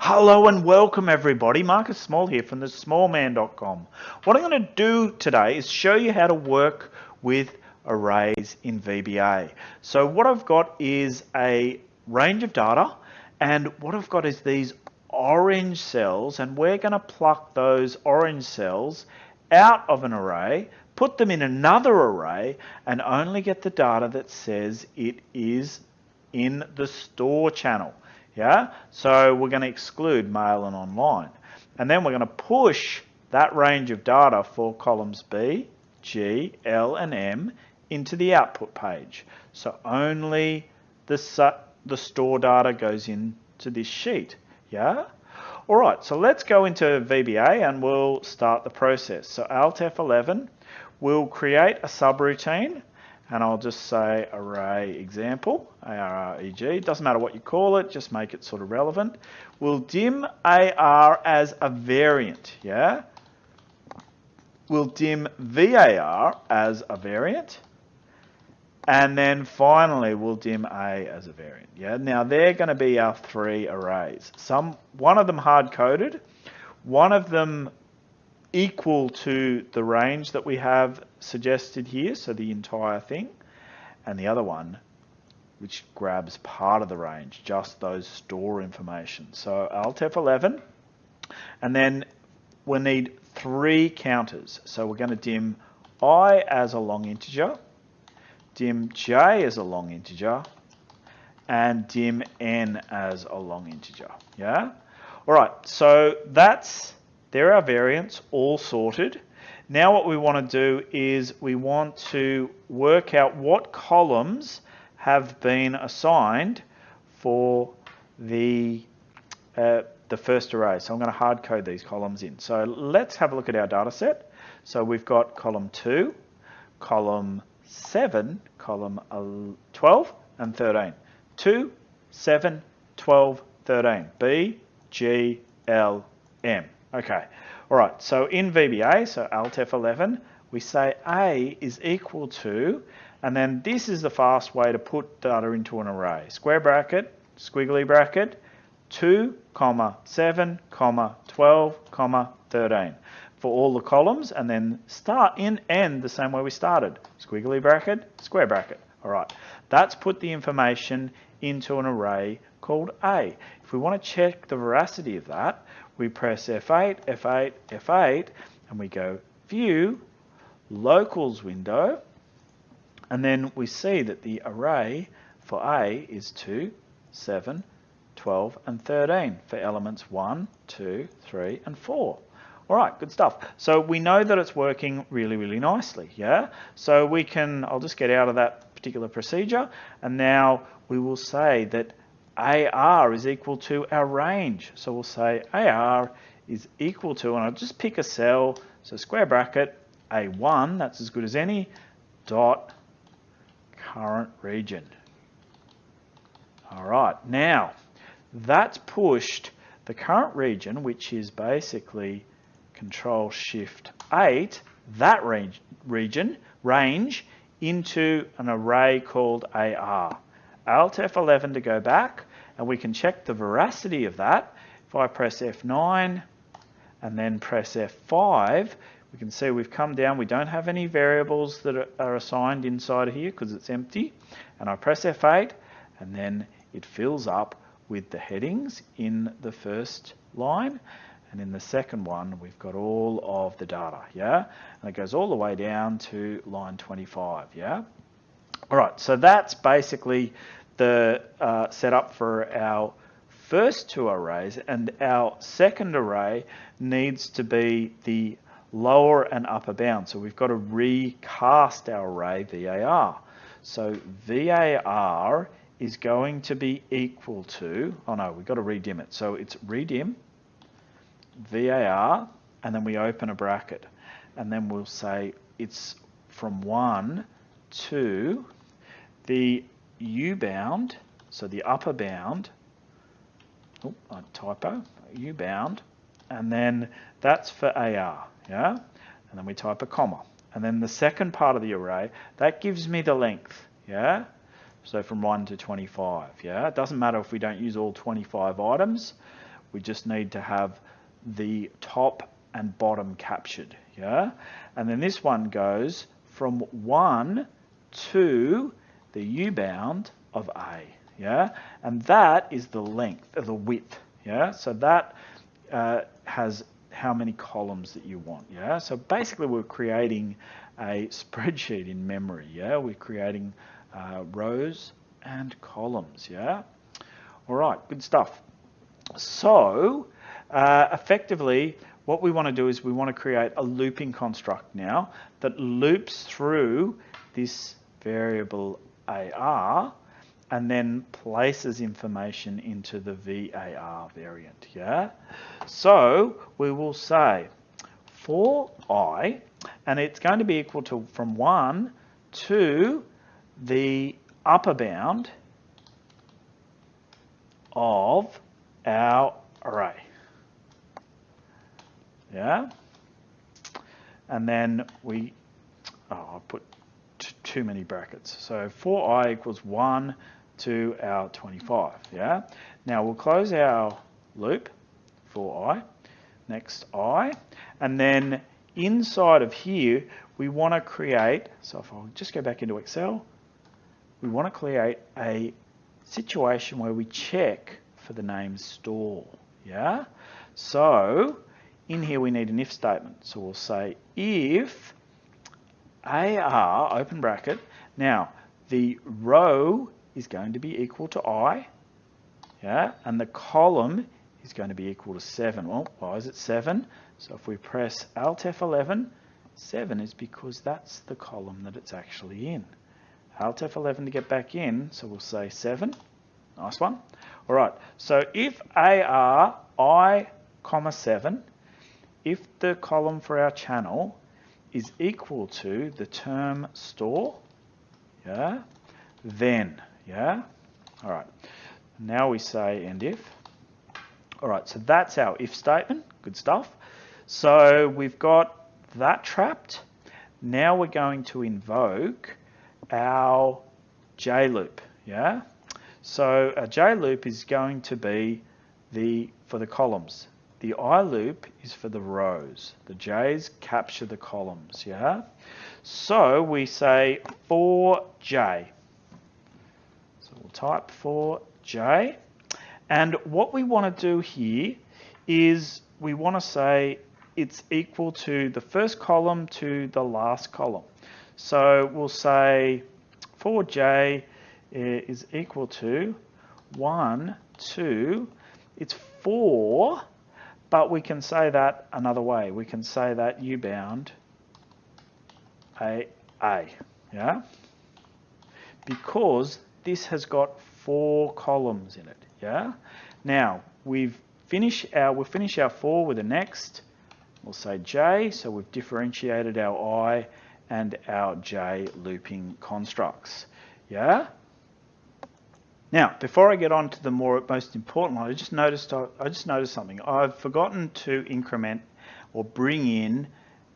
Hello and welcome everybody. Marcus Small here from thesmallman.com. What I'm going to do today is show you how to work with arrays in VBA. So what I've got is a range of data, and what I've got is these orange cells, and we're going to pluck those orange cells out of an array, put them in another array, and only get the data that says it is in the store channel. Yeah, so we're going to exclude mail and online, and then we're going to push that range of data for columns B, G, L, and M into the output page. So only the store data goes into this sheet. Yeah. All right. So let's go into VBA and we'll start the process. So Alt F11 will create a subroutine. And I'll just say array example, ARREG, doesn't matter what you call it, just make it sort of relevant. We'll dim AR as a variant, yeah? We'll dim VAR as a variant. And then finally, we'll dim A as a variant, yeah? Now, they're going to be our three arrays. One of them hard-coded, one of them equal to the range that we have suggested here, so the entire thing, and the other one which grabs part of the range, just those store information. So Alt F11, and then we need three counters. So we're going to dim I as a long integer, dim J as a long integer, and dim N as a long integer. Yeah? All right, so there are our variants all sorted. Now what we want to do is we want to work out what columns have been assigned for the first array. So I'm going to hard code these columns in. So let's have a look at our data set. So we've got column 2, column 7, column 12 and 13. 2, 7, 12, 13. B, G, L, M. Okay, all right, so in VBA, so Alt F11, we say A is equal to, and then this is the fast way to put data into an array. Square bracket, squiggly bracket, 2, 7, 12, 13 for all the columns, and then start in N the same way we started. Squiggly bracket, square bracket. All right, that's put the information into an array called A. If we want to check the veracity of that, we press F8, F8, F8, and we go View, Locals window, and then we see that the array for A is 2, 7, 12, and 13 for elements 1, 2, 3, and 4. All right, good stuff. So we know that it's working really, really nicely, yeah? So I'll just get out of that particular procedure, and now we will say that AR is equal to our range. So we'll say AR is equal to, and I'll just pick a cell, so square bracket, A1, that's as good as any, dot current region. All right, now that's pushed the current region, which is basically Control-Shift-8, that range into an array called AR. Alt F11 to go back, and we can check the veracity of that. If I press F9 and then press F5, we can see we've come down. We don't have any variables that are assigned inside of here because it's empty. And I press F8, and then it fills up with the headings in the first line. And in the second one, we've got all of the data, yeah? And it goes all the way down to line 25, yeah? All right, so that's basically the setup for our first two arrays, and our second array needs to be the lower and upper bound. So we've got to recast our array VAR. So VAR is going to be equal to, oh no, we've got to redim it. So it's redim VAR, and then we open a bracket, and then we'll say it's from 1 to the U bound, so the upper bound, typo, U bound, and then that's for AR, yeah? And then we type a comma. And then the second part of the array, that gives me the length, yeah? So from 1 to 25, yeah? It doesn't matter if we don't use all 25 items. We just need to have the top and bottom captured, yeah? And then this one goes from 1 to the U-bound of A, yeah? And that is the length, the width, yeah? So that has how many columns that you want, yeah? So basically we're creating a spreadsheet in memory, yeah? We're creating rows and columns, yeah? All right, good stuff. So effectively, what we want to do is we want to create a looping construct now that loops through this variable AR and then places information into the VAR variant, yeah? So we will say for I, and it's going to be equal to from 1 to the upper bound of our array, yeah? And then we, I put too many brackets. So for I equals 1 to our 25, yeah? Now we'll close our loop for I, next I, and then inside of here, we want to create, so if I'll just go back into Excel, we want to create a situation where we check for the name store, yeah? So in here we need an if statement. So we'll say if AR, open bracket, now the row is going to be equal to I, yeah? And the column is going to be equal to 7. Well, why is it 7? So if we press Alt F11, 7 is because that's the column that it's actually in. Alt F11 to get back in, so we'll say 7. Nice one. All right, so if AR I, 7, if the column for our channel is equal to the term store, yeah, then, yeah, all right. Now we say end if. All right, so that's our if statement. Good stuff. So we've got that trapped. Now we're going to invoke our J loop, yeah? So a J loop is going to be for the columns. The I loop is for the rows. The J's capture the columns, yeah? So we say for J. So we'll type for J. And what we want to do here is we want to say it's equal to the first column to the last column. So we'll say for J is equal to 1, 2, it's 4, but we can say that another way. We can say that U-bound A, yeah? Because this has got 4 columns in it, yeah? Now, we'll finish our 4 with the next. We'll say J, so we've differentiated our I and our J looping constructs, yeah? Now, before I get on to the most important one, I just noticed something. I've forgotten to increment or bring in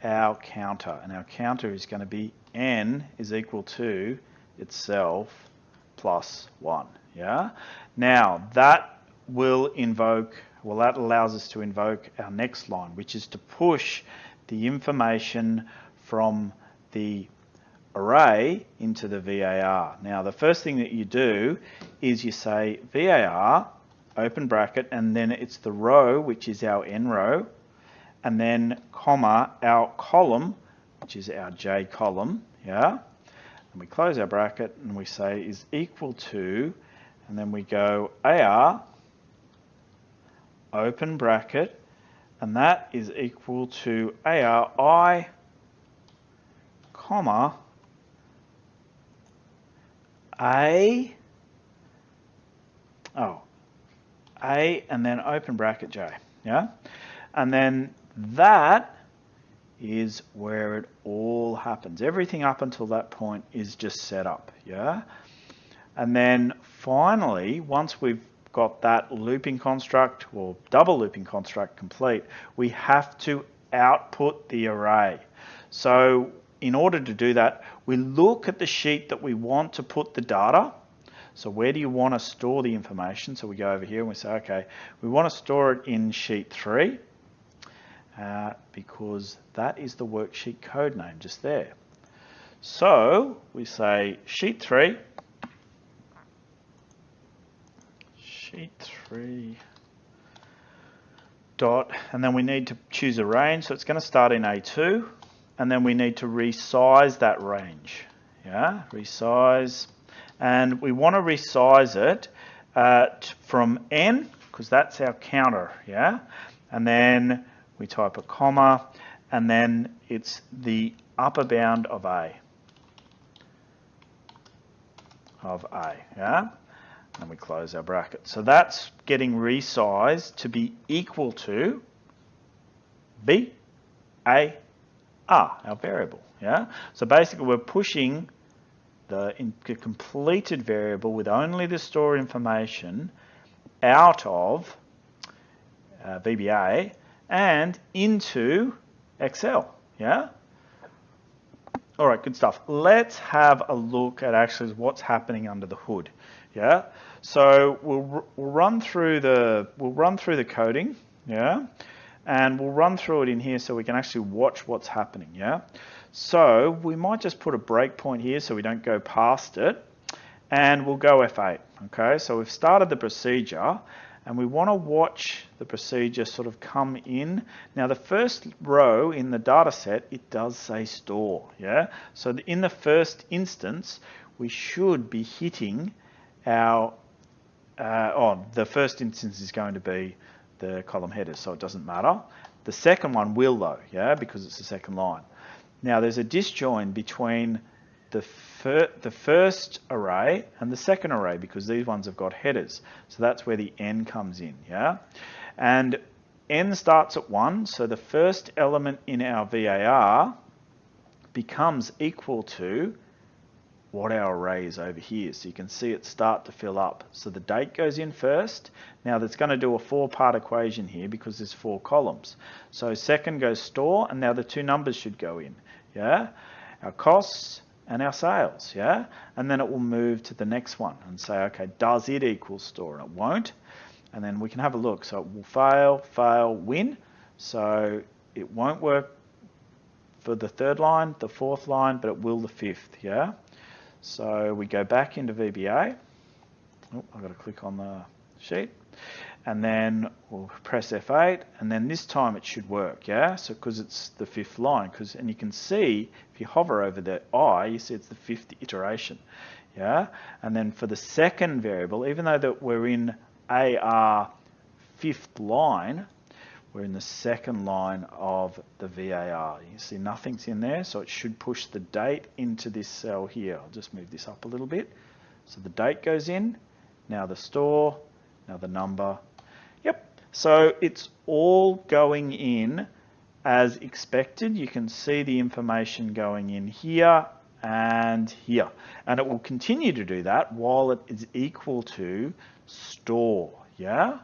our counter, and our counter is going to be n is equal to itself plus 1. Yeah. Now that will invoke. Well, that allows us to invoke our next line, which is to push the information from the array into the VAR. Now, the first thing that you do is you say VAR, open bracket, and then it's the row, which is our n row, and then comma, our column, which is our j column, yeah? And we close our bracket and we say is equal to, and then we go AR, open bracket, and that is equal to ARI, comma, A, and then open bracket J, yeah? And then that is where it all happens. Everything up until that point is just set up, yeah? And then finally, once we've got that looping construct or double looping construct complete, we have to output the array. So in order to do that, we look at the sheet that we want to put the data. So where do you want to store the information? So we go over here and we say, okay, we want to store it in sheet 3 because that is the worksheet code name just there. So we say sheet 3 dot, and then we need to choose a range. So it's going to start in A2, and then we need to resize that range. Yeah, resize, and we want to resize it from N, because that's our counter. Yeah, and then we type a comma, and then it's the upper bound of A. Yeah. And we close our bracket. So that's getting resized to be equal to B, A, R, our variable. Yeah. So basically we're pushing the completed variable with only the stored information out of VBA and into Excel. Yeah. All right, good stuff. Let's have a look at actually what's happening under the hood. Yeah, so we'll run through the coding, yeah, and we'll run through it in here so we can actually watch what's happening, yeah. So we might just put a breakpoint here so we don't go past it, and we'll go F8. Okay, so we've started the procedure, and we want to watch the procedure sort of come in. Now the first row in the data set, it does say store, yeah. So in the first instance, we should be hitting our, the first instance is going to be the column headers, so it doesn't matter. The second one will though, yeah, because it's the second line. Now there's a disjoin between the first array and the second array because these ones have got headers. So that's where the N comes in, yeah? And N starts at 1, so the first element in our VAR becomes equal to what our array is over here. So you can see it start to fill up. So the date goes in first. Now that's going to do a 4-part equation here because there's 4 columns. So second goes store, and now the 2 numbers should go in. Yeah, our costs and our sales. Yeah, and then it will move to the next one and say, okay, does it equal store? And it won't. And then we can have a look. So it will fail, win. So it won't work for the 3rd line, the 4th line, but it will the 5th. Yeah. So we go back into VBA. Oh, I've got to click on the sheet. And then we'll press F8, and then this time it should work, yeah? So because it's the 5th line, and you can see, if you hover over the I, you see it's the 5th iteration, yeah? And then for the second variable, even though that we're in AR 5th line, we're in the second line of the VAR. You see nothing's in there, so it should push the date into this cell here. I'll just move this up a little bit. So the date goes in, now the store, now the number. Yep, so it's all going in as expected. You can see the information going in here and here. And it will continue to do that while it is equal to store, yeah?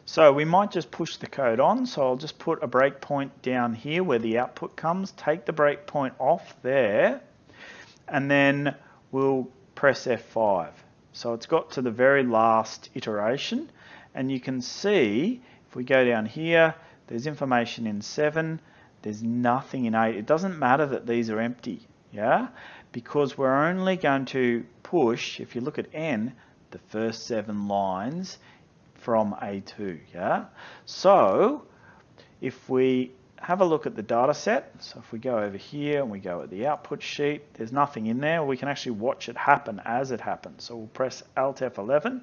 So we might just push the code on. So I'll just put a breakpoint down here where the output comes, take the breakpoint off there, and then we'll press F5. So it's got to the very last iteration, and you can see if we go down here, there's information in 7, there's nothing in 8. It doesn't matter that these are empty, yeah, because we're only going to push, if you look at N, the first 7 lines from A2, yeah. So if we have a look at the data set, so if we go over here and we go at the output sheet, there's nothing in there. We can actually watch it happen as it happens. So we'll press Alt F11,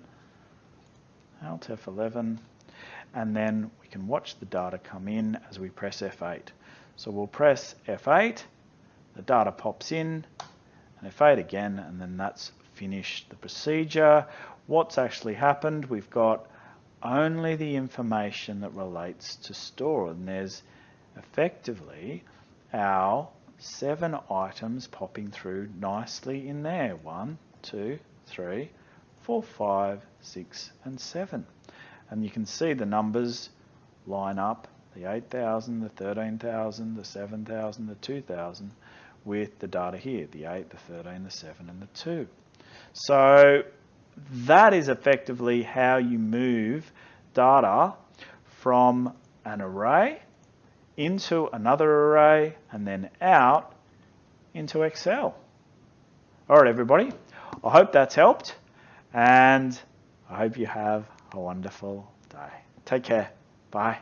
and then we can watch the data come in as we press F8. So we'll press F8, the data pops in, and F8 again, and then that's finished the procedure. What's actually happened? We've got only the information that relates to store, and there's effectively our 7 items popping through nicely in there. 1, 2, 3, 4, 5, 6, and 7. And you can see the numbers line up, the 8,000, the 13,000, the 7,000, the 2,000, with the data here, the 8, the 13, the 7, and the 2. So that is effectively how you move data from an array into another array and then out into Excel. All right, everybody. I hope that's helped, and I hope you have a wonderful day. Take care. Bye.